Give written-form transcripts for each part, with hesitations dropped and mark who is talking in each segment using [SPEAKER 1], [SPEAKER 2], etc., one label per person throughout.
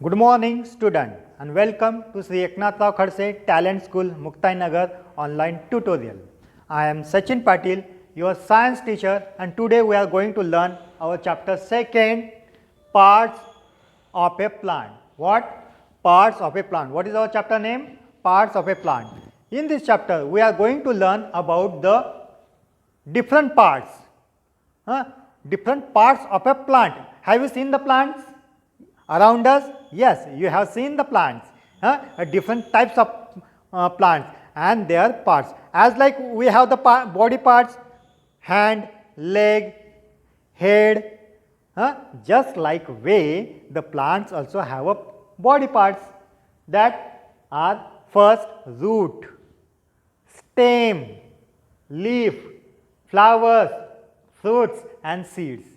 [SPEAKER 1] Good morning, student, and welcome to Sri Eknath Rao Khadse Talent School, Muktai Nagar online tutorial. I am Sachin Patil, your science teacher, and today we are going to learn our chapter 2, parts of a plant. What? Parts of a plant. What is our chapter name? Parts of a plant. In this chapter, we are going to learn about the different parts. Different parts of a plant. Have you seen the plants around us? Yes, you have seen the plants, different types of plants and their parts. As like we have the body parts, hand, leg, head, just like way the plants also have a body parts that are first root, stem, leaf, flowers, fruits and seeds.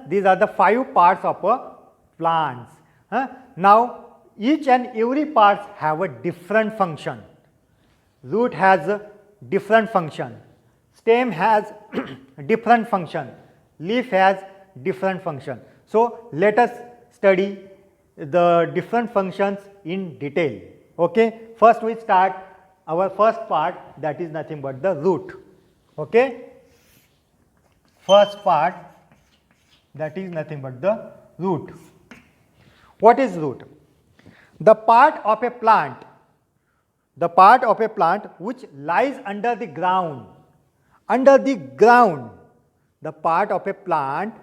[SPEAKER 1] These are the 5 parts of a plants. Now, each and every part have a different function. Root has a different function, stem has different function, leaf has different function. So, let us study the different functions in detail. Okay? First we start our first part, that is nothing but the root. Okay? First part, that is nothing but the root. What is root? The part of a plant which lies under the ground. Under the ground, the part of a plant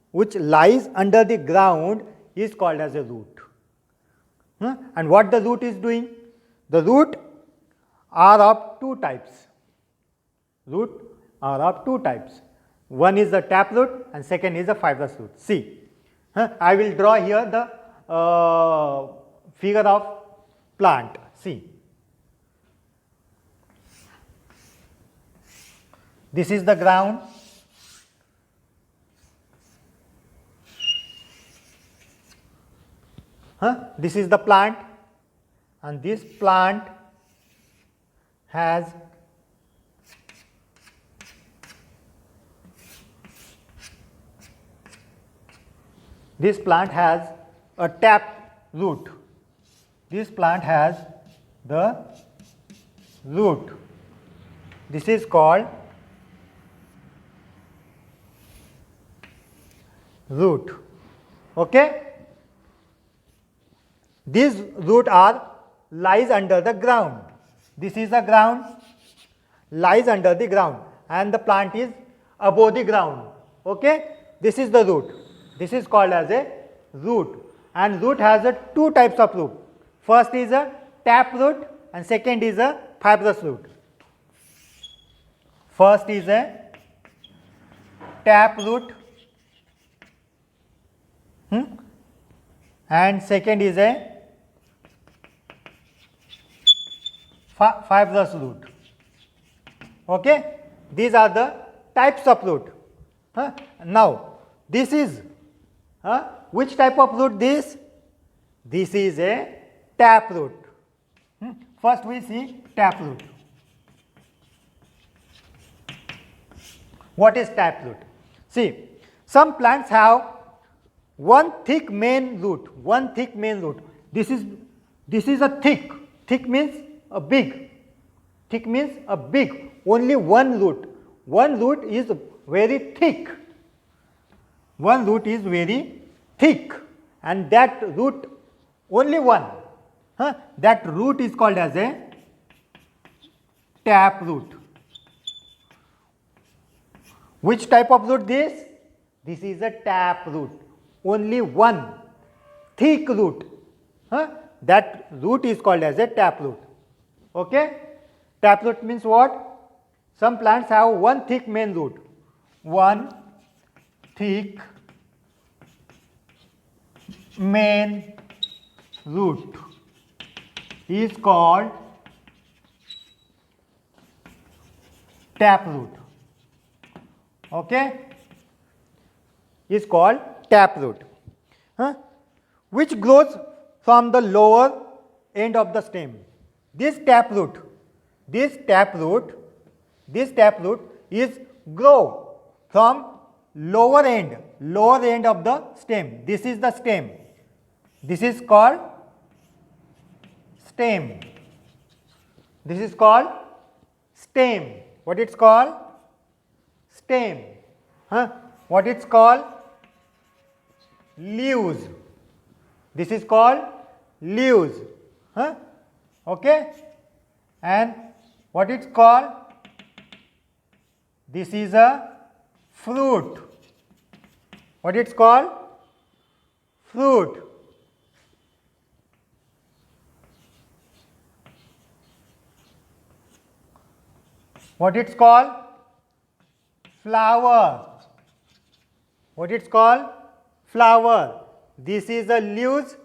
[SPEAKER 1] which lies under the ground is called as a root. And what the root is doing? The root are of 2 types. Root are of 2 types. One is the taproot and second is the fibrous root. See, I will draw here the figure of plant. See, this is the ground, this is the plant, and this plant has a tap root. This plant has the root. This is called root. Okay? These root are lies under the ground. This is the ground, lies under the ground, and the plant is above the ground. Okay? This is the root. This is called as a root, and root has a 2 types of root. First is a tap root and second is a fibrous root. First is a tap root and second is a fibrous root. Okay? These are the types of root. Now, this is which type of root this? This is a tap root. First we see tap root. What is tap root? See, some plants have one thick main root. This is a thick. Thick means a big. Thick means a big. Only one root. One root is very thick. One root is very thick, and that root only one. That root is called as a tap root. Which type of root this? This is a tap root. Only one thick root. That root is called as a tap root. Okay? Tap root means what? Some plants have one thick main root. One thick main root is called tap root. Okay? Is called tap root. Which grows from the lower end of the stem. This tap root is grow from lower end of the stem. This is the stem. This is called stem. This is called stem. What it's called? Stem. What it's called? Leaves. This is called leaves. Okay. And what it's called? This is a fruit. What it's called? Fruit. What it's called? Flower. What it's called? Flower. This is a leaves.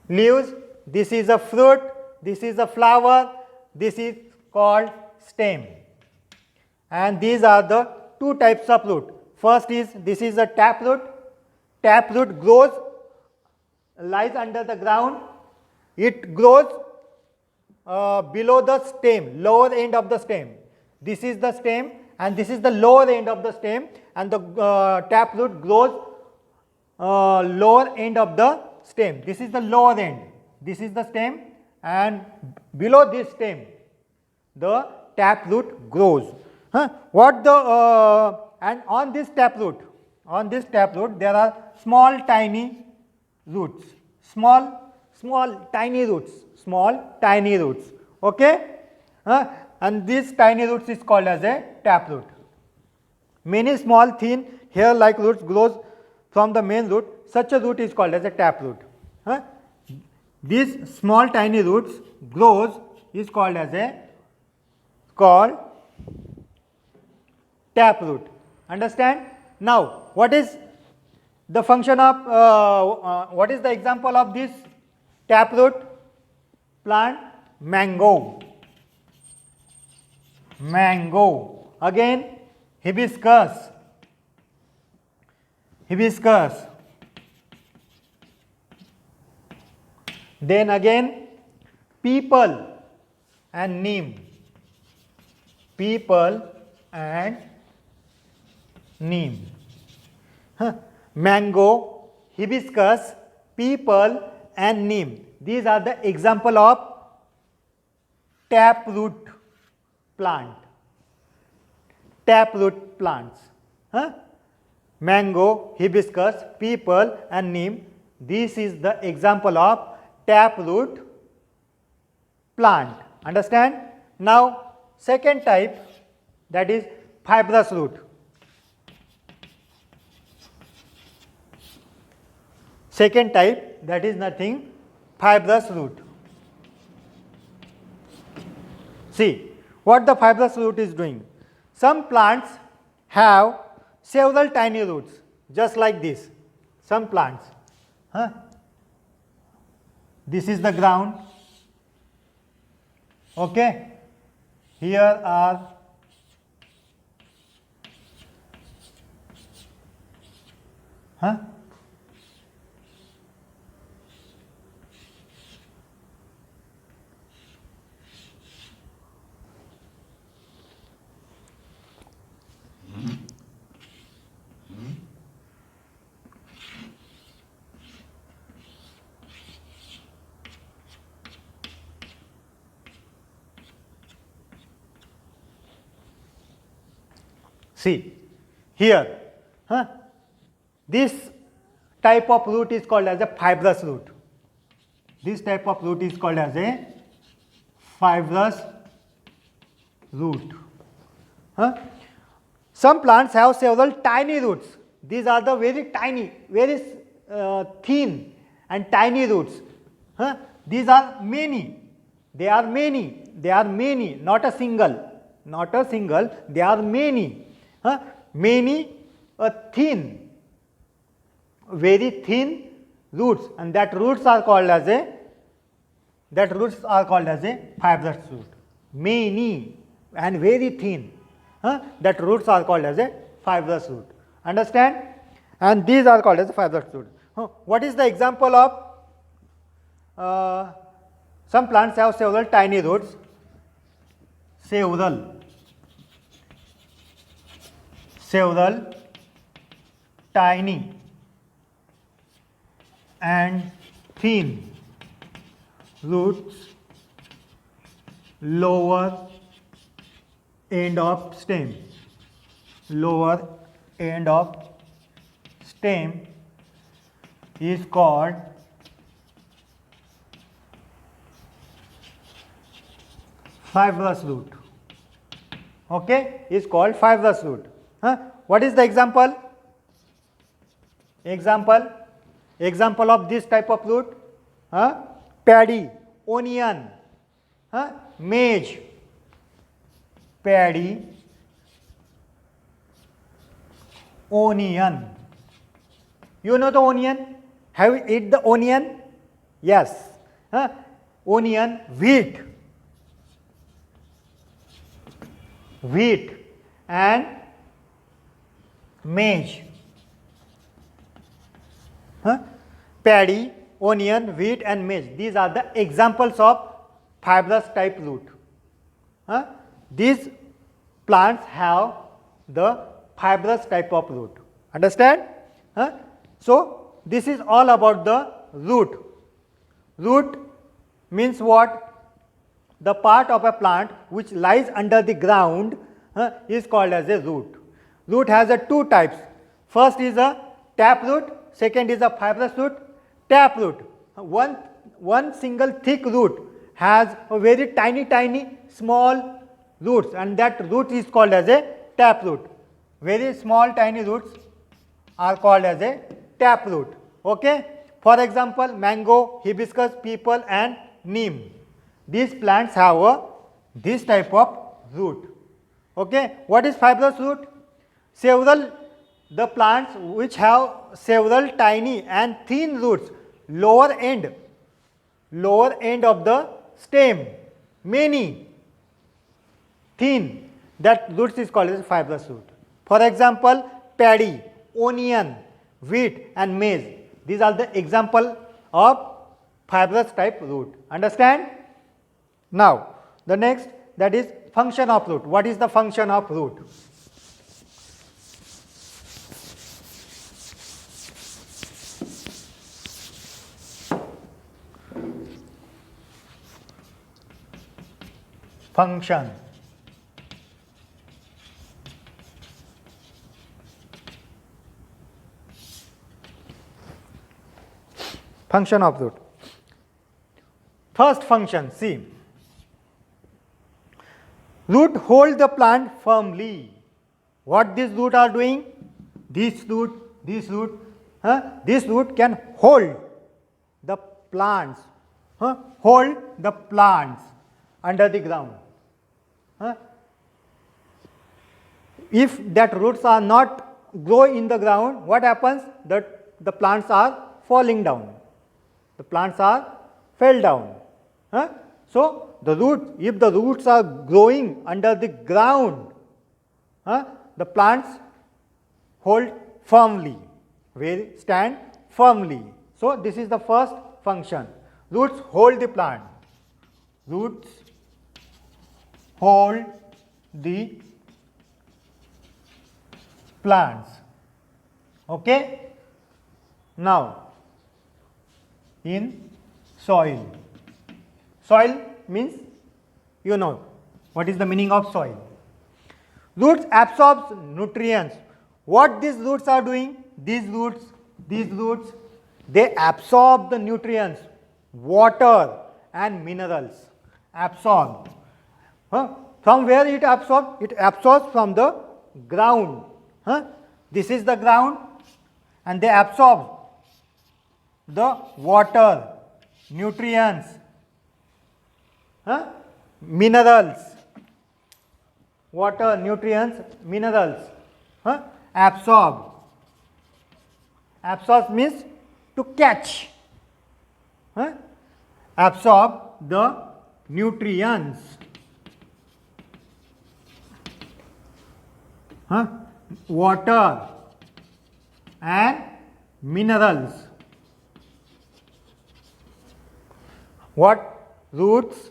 [SPEAKER 1] Leaves. This is a fruit. This is a flower. This is called stem. And these are the two types of root. First is, this is a taproot. Taproot grows, lies under the ground. It grows below the stem, lower end of the stem. This is the stem and this is the lower end of the stem, and the taproot grows lower end of the stem. This is the lower end. This is the stem, and below this stem the taproot grows. What the and on this taproot there are small tiny roots, small tiny roots. Okay, and this tiny roots is called as a taproot. Many small thin hair like roots grows from the main root. Such a root is called as a taproot. These small tiny roots grows is called as a taproot. Understand? Now, what is the function of what is the example of this taproot plant? Mango. Again, hibiscus. Then again, peepal and neem. Mango, hibiscus, peepal and neem. These are the example of taproot plants. Mango, hibiscus, peepal and neem. This is the example of taproot plant. Understand? Now, second type, that is fibrous root. Second type, that is nothing, fibrous root. See what the fibrous root is doing. Some plants have several tiny roots, just like this. Some plants. This is the ground. Okay. Here are see here, this type of root is called as a fibrous root. This type of root is called as a fibrous root. Some plants have several tiny roots. These are the very tiny, very thin and tiny roots. These are many. They are many, not a single. They are many. Many thin, very thin roots, and that roots are called as a fibrous root. Many and very thin, that roots are called as a fibrous root. Understand? And these are called as a fibrous root. What is the example of some plants have several tiny roots. Several tiny and thin roots lower end of stem. Lower end of stem is called fibrous root. Okay, is called fibrous root. What is the example? Example of this type of root? Paddy, onion, maize. Paddy, onion. You know the onion? Have you eaten the onion? Yes. Onion, wheat and maize. Paddy, onion, wheat and maize. These are the examples of fibrous type root. These plants have the fibrous type of root. Understand? So this is all about the root. Root means what? The part of a plant which lies under the ground is called as a root. Root has two types. First is a tap root, second is a fibrous root. Tap root, one single thick root has a very tiny small roots, and that root is called as a tap root. Very small tiny roots are called as a tap root. Okay. For example, mango, hibiscus, peepal and neem. These plants have this type of root. Okay. What is fibrous root? The plants which have several tiny and thin roots, lower end of the stem, many thin, that roots is called as fibrous root. For example, paddy, onion, wheat and maize. These are the example of fibrous type root. Understand? Now, the next, that is function of root. What is the function of root? Function. Function of root. First function, see. Root hold the plant firmly. What this root are doing? This root can hold the plants, under the ground. If that roots are not grow in the ground, what happens? That the plants are falling down. The plants are fell down. So the root, if the roots are growing under the ground, the plants hold firmly, stand firmly. So this is the first function. Roots hold the plant. Roots hold the plants. Okay. Now, in soil. Soil means, you know what is the meaning of soil. Roots absorbs nutrients. What these roots are doing? These roots, they absorb the nutrients, water and minerals. Absorb. From where it absorbs? It absorbs from the ground. This is the ground, and they absorb the water, nutrients, minerals, water, nutrients, minerals, absorb. Absorb means to catch. Absorb the nutrients, water and minerals. What? Roots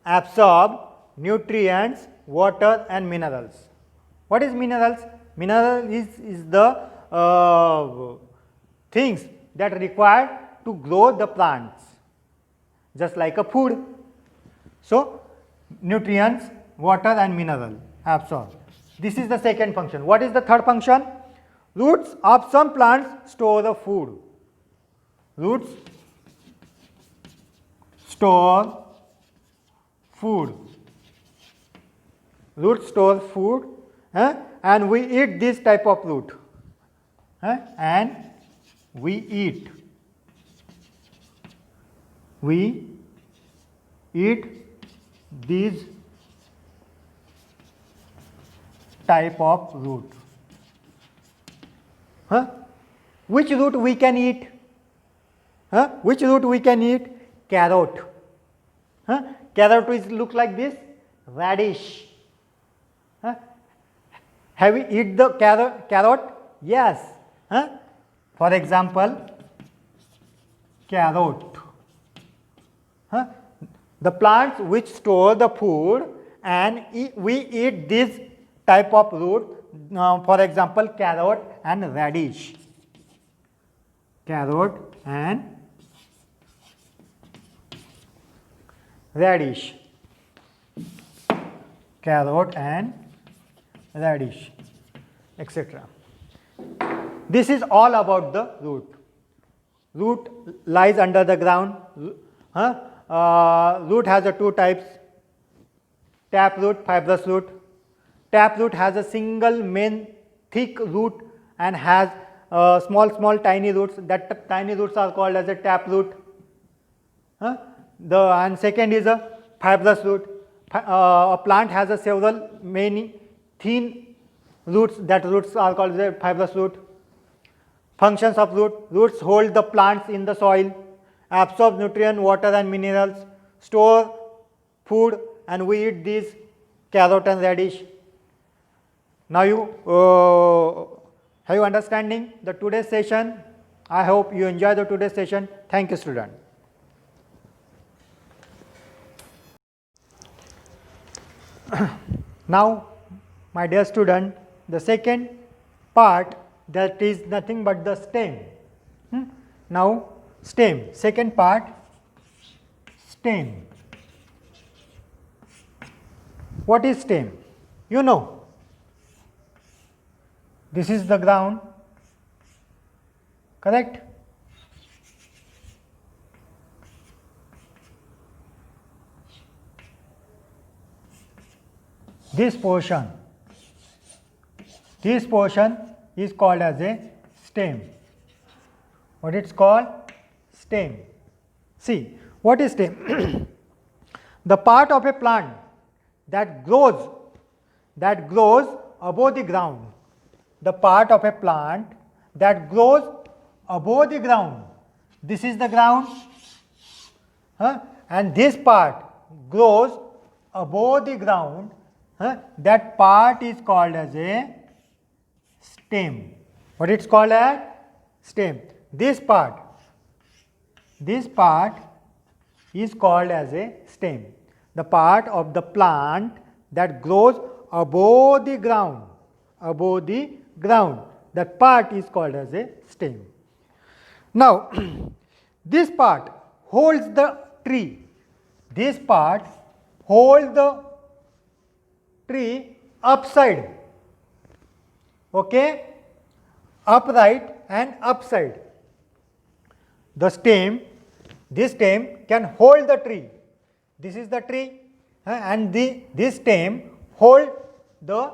[SPEAKER 1] absorb nutrients, water and minerals. What is minerals? Mineral is the things that are required to grow the plants, just like a food. So, nutrients, water and mineral absorbed. This is the second function. What is the third function? Roots of some plants store the food. Roots store food. Root stores food, and we eat this type of root, and we eat these type of root. Which root we can eat? Which root we can eat? Carrot. Carrot is look like this, radish. Have you eat the carrot? Yes. For example, carrot. The plants which store the food, and we eat this type of root, for example, carrot and radish. Carrot and radish. Carrot and radish, etc. This is all about the root. Root lies under the ground. Root has two types: taproot, fibrous root. Taproot has a single main thick root and has small tiny roots. That tiny roots are called as a taproot. And second is a fibrous root. A plant has a several many thin roots. That roots are called as a fibrous root. Functions of root: roots hold the plants in the soil, absorb nutrient, water and minerals, store food, and we eat these carrot and radish. Now have you understanding the today's session? I hope you enjoy the today's session. Thank you, student. Now, my dear student, the second part, that is nothing but the stem. Now, stem, second part, stem. What is stem? You know, this is the ground, correct? This portion is called as a stem. What it's called? Stem. See, what is stem? The part of a plant that grows above the ground. The part of a plant that grows above the ground. This is the ground, and this part grows above the ground. That part is called as a stem. What it's called as? Stem. This part is called as a stem. The part of the plant that grows above the ground. That part is called as a stem. Now, this part holds the tree. This part holds the tree upside, okay, upright and upside. The stem, this stem can hold the tree. This is the tree, and this stem hold the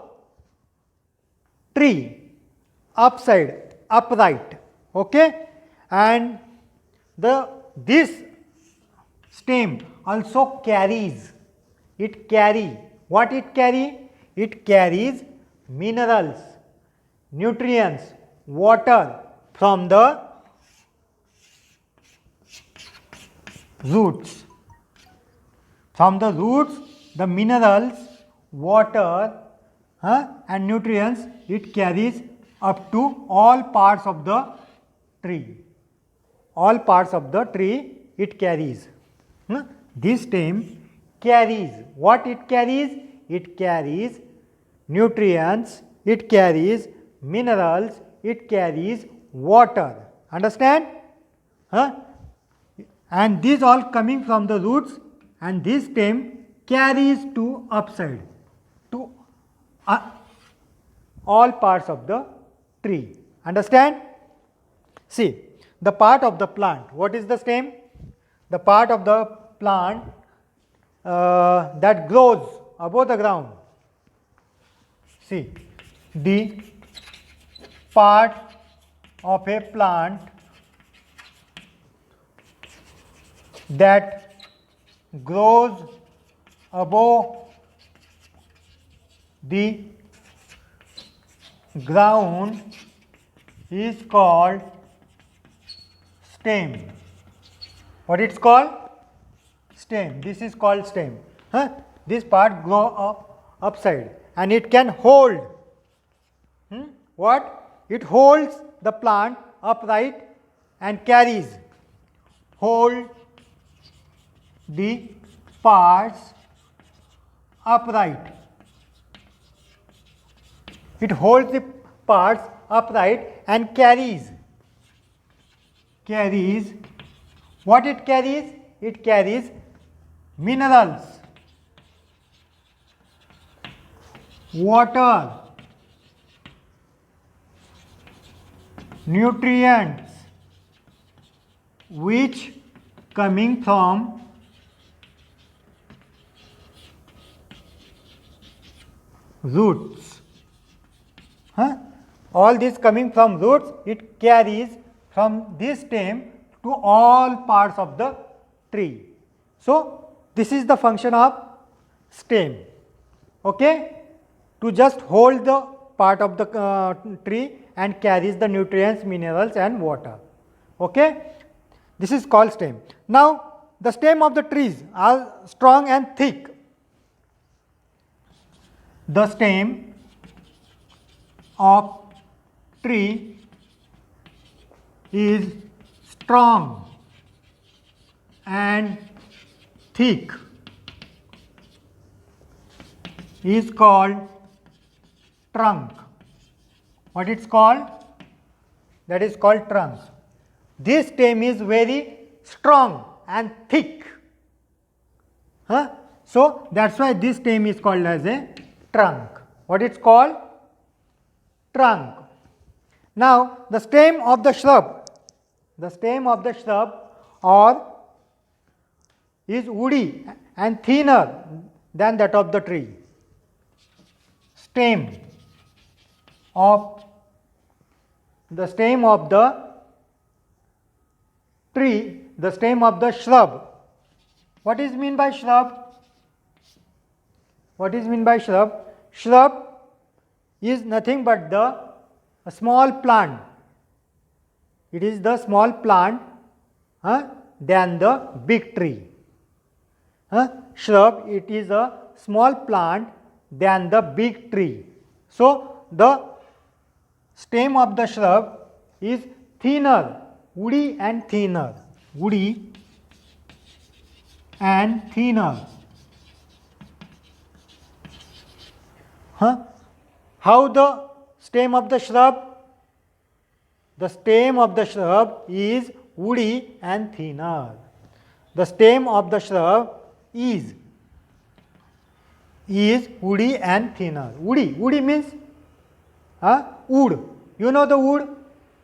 [SPEAKER 1] tree upside, upright, okay, and this stem also carries. What it carry? It carries minerals, nutrients, water from the roots. From the roots, the minerals, water, and nutrients it carries up to all parts of the tree. All parts of the tree it carries. This stem carries. What it carries? It carries nutrients, it carries minerals, it carries water. Understand? Huh? And these all coming from the roots, and this stem carries to upside, to all parts of the tree. Understand? See, the part of the plant, what is the stem? The part of the plant that grows above the ground. See, the part of a plant that grows above the ground is called stem. What it's called? Stem. This is called stem. This part grow up upside, and it can hold. What? It holds the plant upright and carries. Hold the parts upright. It holds the parts upright and carries. Carries. What it carries? It carries minerals, water, nutrients, which coming from roots. All this coming from roots, it carries from this stem to all parts of the tree. So, this is the function of stem. Okay? To just hold the part of the tree and carries the nutrients, minerals and water. Okay? This is called stem. Now, the stem of the trees are strong and thick. The stem of tree is strong and thick, is called trunk. What it's called? That is called trunk. This stem is very strong and thick. So that's why this stem is called as a trunk. What it's called? Trunk. Now the stem of the shrub, or is woody and thinner than that of the tree. Stem of the tree, the stem of the shrub. What is mean by shrub? What is mean by shrub? Shrub is nothing but a small plant. It is the small plant than the big tree. Shrub, it is a small plant than the big tree. So the stem of the shrub is thinner, woody and thinner. Woody and thinner. How the stem of the shrub? The stem of the shrub is woody and thinner. The stem of the shrub is woody and thinner. Woody means wood. You know the wood?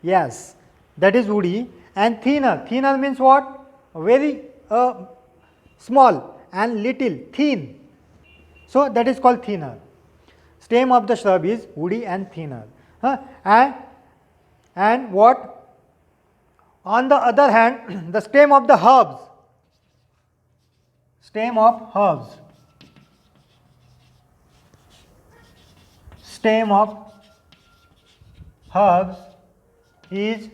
[SPEAKER 1] Yes, that is woody. And thinner. Thinner means what? Very small and little, thin. So that is called thinner. Stem of the shrub is woody and thinner. And what? On the other hand, the stem of the herbs. Stem of herbs. Stem of herbs is,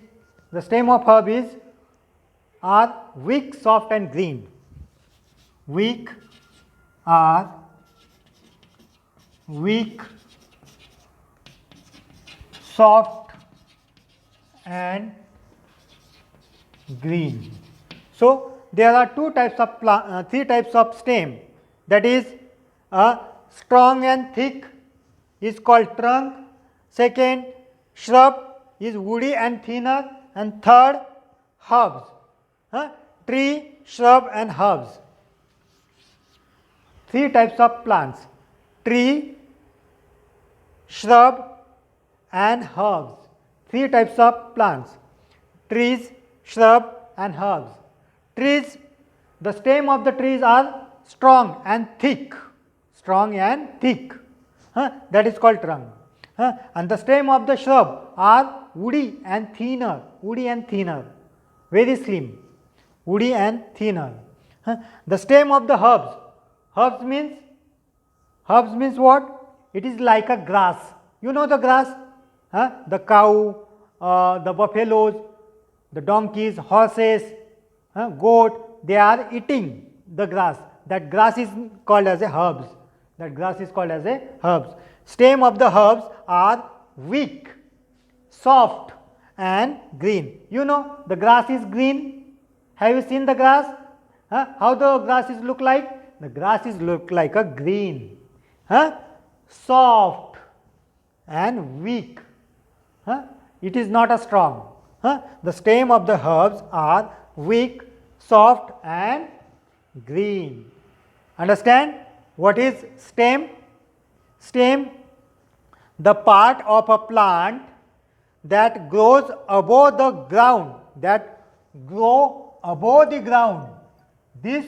[SPEAKER 1] the stem of herb is, are weak, soft and green. Weak, soft and green. So there are three types of stem. That is, strong and thick is called trunk. Second, shrub is woody and thinner, and third herbs. Tree, shrub and herbs. Three types of plants: tree, shrub and herbs. Three types of plants: trees, shrub and herbs. Trees, the stem of the trees are strong and thick. Strong and thick. That is called trunk. And the stem of the shrub are woody and thinner. Woody and thinner. Very slim. Woody and thinner. The stem of the herbs. Herbs means what? It is like a grass. You know the grass? The cow, the buffaloes, the donkeys, horses, goat, they are eating the grass. That grass is called as a herbs. That grass is called as a herbs. Stem of the herbs are weak, soft and green. You know the grass is green. Have you seen the grass? How the grass is look like? The grass is look like a green, soft and weak. It is not a strong. The stem of the herbs are weak, soft and green. Understand what is stem? Stem, the part of a plant that grows above the ground, that grow above the ground. This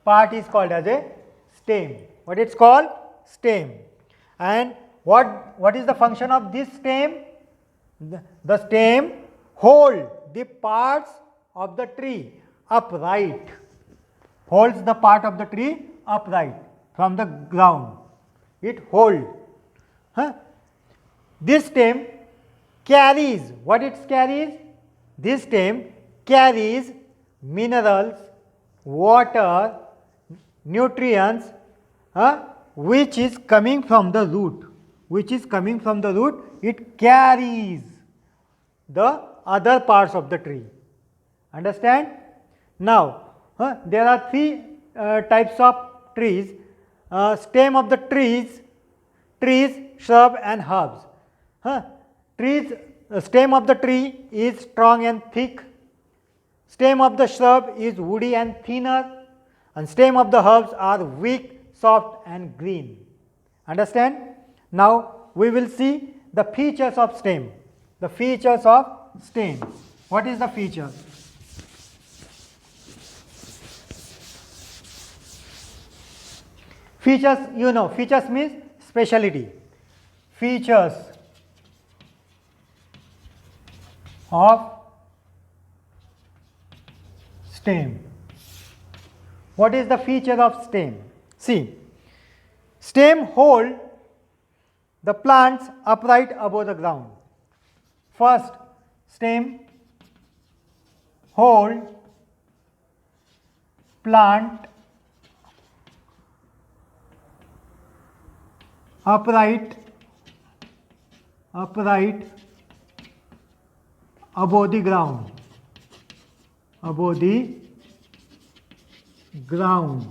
[SPEAKER 1] part is called as a stem. What it's called? Stem. And what is the function of this stem? The stem hold the parts of the tree upright. Holds the part of the tree upright from the ground. It holds. This stem carries, what it carries? This stem carries minerals, water, nutrients, which is coming from the root. Which is coming from the root, it carries the other parts of the tree. Understand? Now, there are three types of trees. Stem of the trees, shrub and herbs. Stem of the tree is strong and thick. Stem of the shrub is woody and thinner. And stem of the herbs are weak, soft and green. Understand? Now, we will see the features of stem. The features of stem. What is the feature? Features, you know, features means speciality. Features of stem. What is the feature of stem? See, stem hold the plants upright above the ground. First, stem hold plant upright above the ground. Above the ground.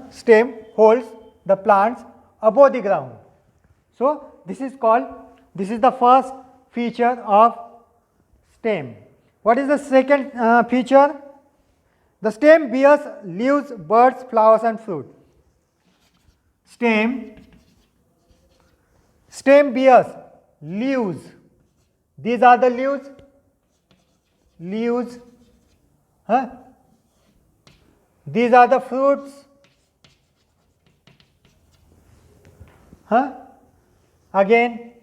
[SPEAKER 1] Stem holds the plants above the ground. So, this is the first feature of stem. What is the second feature? The stem bears leaves, buds, flowers and fruit. Stem bears leaves. These are the leaves. These are the fruits. Again,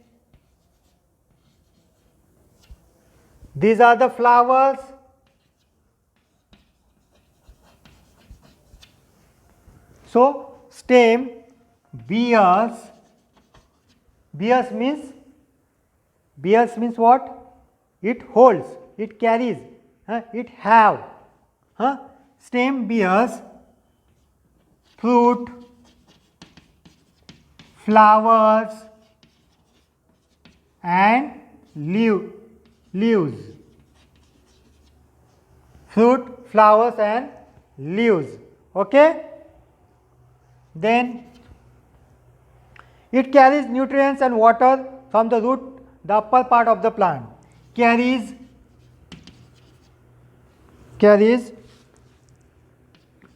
[SPEAKER 1] these are the flowers. So, stem bears means what? It holds, it carries, it have. Stem bears fruit, flowers and leaves. Fruit, flowers and leaves. Okay? Then it carries nutrients and water from the root the upper part of the plant, carries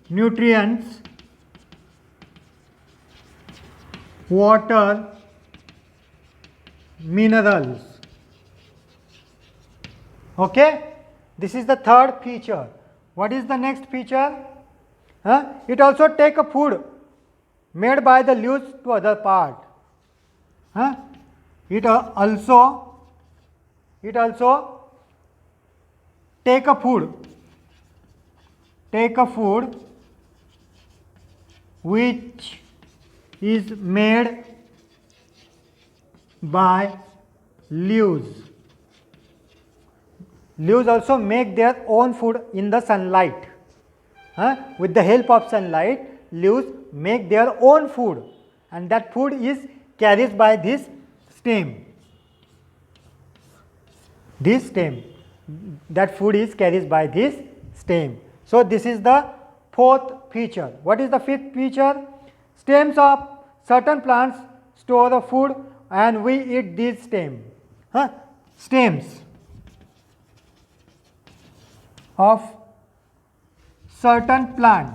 [SPEAKER 1] nutrients, water, minerals. Okay, this is the third feature. What is the next feature? It also take a food made by the leaves to other part. It also take a food which is made by leaves. Leaves also make their own food in the sunlight. With the help of sunlight, leaves make their own food, and that food is carried by this stem. That food is carried by this stem. So this is the fourth feature. What is the fifth feature? Stems of certain plants store the food and we eat these stems. Stems of certain plant.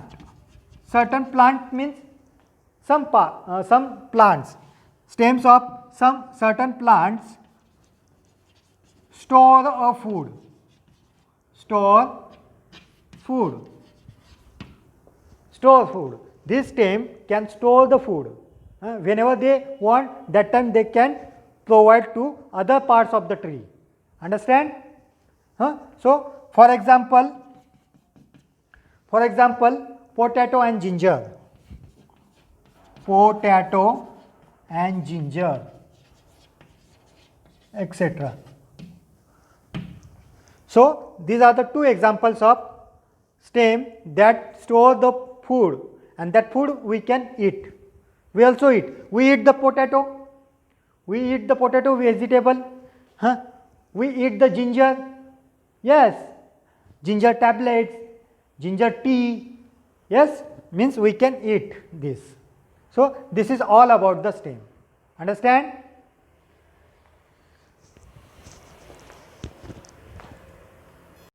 [SPEAKER 1] Certain plant means some plants. Stems of some certain plants store a food. Store food. This stem can store the food. Whenever they want, that time they can provide to other parts of the tree. Understand? So, for example, potato and ginger. Etc. So, these are the two examples of stem that store the food, and that food we can eat. We also eat. We eat the potato. We eat the potato vegetable. We eat the ginger. Yes. Ginger tablets, ginger tea. Yes. Means we can eat this. So, this is all about the stem. Understand?